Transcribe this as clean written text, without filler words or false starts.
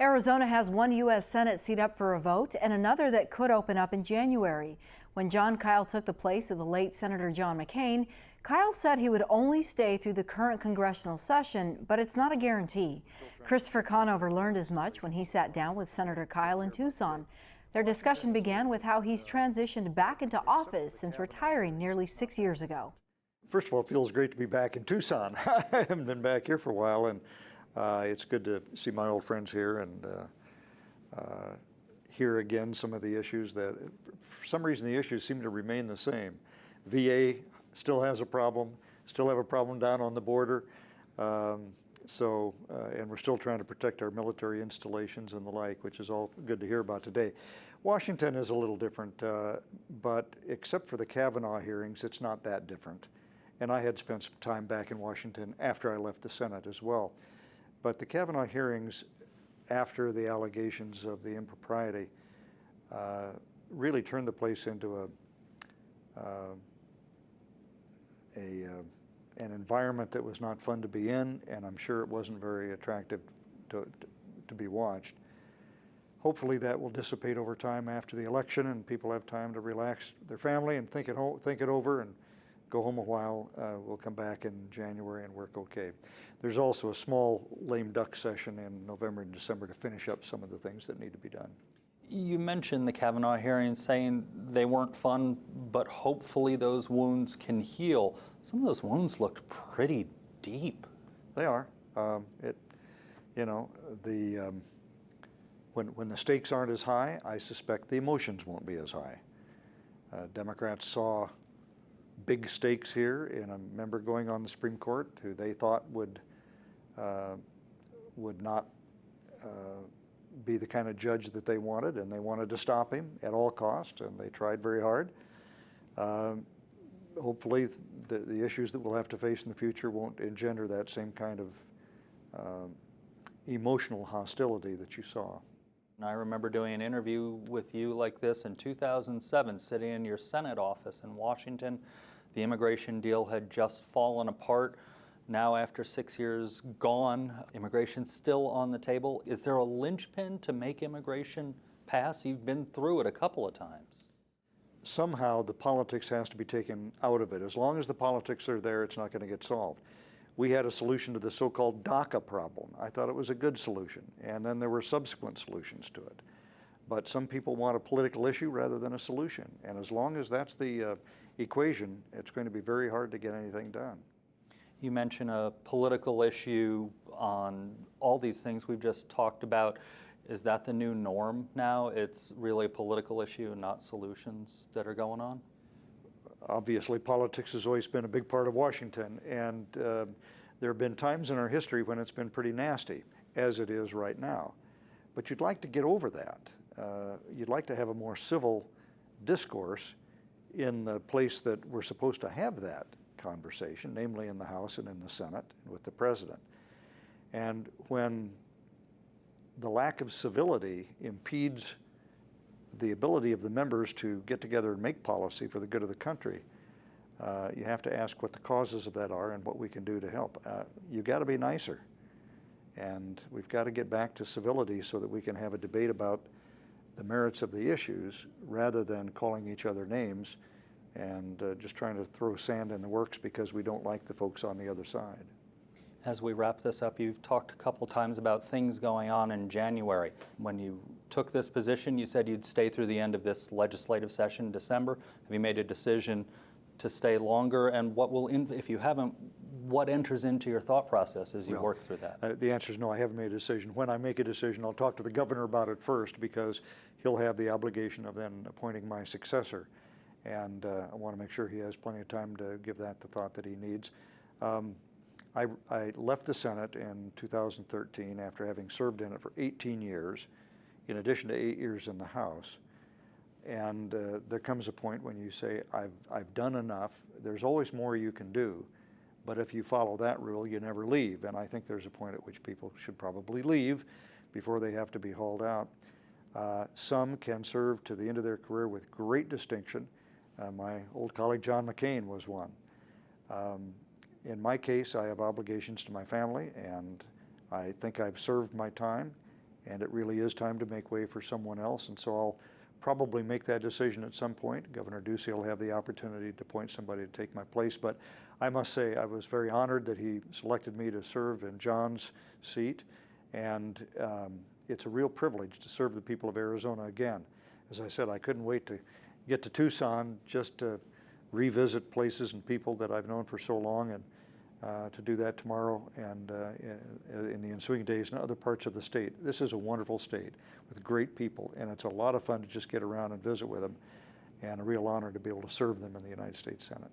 Arizona has one U.S. Senate seat up for a vote and another that could open up in January. When Jon Kyl took the place of the late Senator John McCain, Kyl said he would only stay through the current congressional session, but it's not a guarantee. Christopher Conover learned as much when he sat down with Senator Kyl in Tucson. Their discussion began with how he's transitioned back into office since retiring nearly 6 years ago. First of all, it feels great to be back in Tucson. I haven't been back here for a while, and it's good to see my old friends here and hear again some of the issues that, for some reason, the issues seem to remain the same. VA still has a problem, still have a problem down on the border, and we're still trying to protect our military installations and the like, which is all good to hear about today. Washington is a little different, but except for the Kavanaugh hearings, it's not that different. And I had spent some time back in Washington after I left the Senate as well. But the Kavanaugh hearings, after the allegations of the impropriety, really turned the place into an environment that was not fun to be in, and I'm sure it wasn't very attractive to be watched. Hopefully that will dissipate over time after the election, and people have time to relax their family and think it over and go home a while. We'll come back in January and work okay. There's also a small lame duck session in November and December to finish up some of the things that need to be done. You mentioned the Kavanaugh hearings, saying they weren't fun, but hopefully those wounds can heal. Some of those wounds looked pretty deep. They are. When the stakes aren't as high, I suspect the emotions won't be as high. Democrats saw big stakes here in a member going on the Supreme Court who they thought would not be the kind of judge that they wanted, and they wanted to stop him at all costs, and they tried very hard. Hopefully the issues that we'll have to face in the future won't engender that same kind of emotional hostility that you saw. And I remember doing an interview with you like this in 2007, sitting in your Senate office in Washington. The immigration deal had just fallen apart. Now, after 6 years gone, immigration's still on the table. Is there a linchpin to make immigration pass? You've been through it a couple of times. Somehow the politics has to be taken out of it. As long as the politics are there, it's not going to get solved. We had a solution to the so-called DACA problem. I thought it was a good solution, and then there were subsequent solutions to it. But some people want a political issue rather than a solution, and as long as that's the equation, it's going to be very hard to get anything done. You mentioned a political issue on all these things we've just talked about. Is that the new norm now? It's really a political issue, not solutions that are going on? Obviously, politics has always been a big part of Washington, and there have been times in our history when it's been pretty nasty, as it is right now. But you'd like to get over that. You'd like to have a more civil discourse in the place that we're supposed to have that conversation, namely in the House and in the Senate and with the President. And when the lack of civility impedes the ability of the members to get together and make policy for the good of the country, you have to ask what the causes of that are and what we can do to help. You've got to be nicer, and we've got to get back to civility so that we can have a debate about the merits of the issues rather than calling each other names and just trying to throw sand in the works because we don't like the folks on the other side. As we wrap this up, you've talked a couple times about things going on in January. When you took this position, you said you'd stay through the end of this legislative session in December. Have you made a decision to stay longer? And what will, if you haven't, what enters into your thought process as you work through that? The answer is no, I haven't made a decision. When I make a decision, I'll talk to the governor about it first because he'll have the obligation of then appointing my successor. And I want to make sure he has plenty of time to give that the thought that he needs. I left the Senate in 2013 after having served in it for 18 years, in addition to 8 years in the House. And there comes a point when you say, I've done enough. There's always more you can do. But if you follow that rule, you never leave. And I think there's a point at which people should probably leave before they have to be hauled out. Some can serve to the end of their career with great distinction. My old colleague John McCain was one. In my case, I have obligations to my family, and I think I've served my time, and it really is time to make way for someone else. And so I'll probably make that decision at some point. Governor Ducey will have the opportunity to appoint somebody to take my place. But I must say I was very honored that he selected me to serve in John's seat. And it's a real privilege to serve the people of Arizona again. As I said, I couldn't wait to get to Tucson just to revisit places and people that I've known for so long, and to do that tomorrow and in the ensuing days in other parts of the state. This is a wonderful state with great people, and it's a lot of fun to just get around and visit with them, and a real honor to be able to serve them in the United States Senate.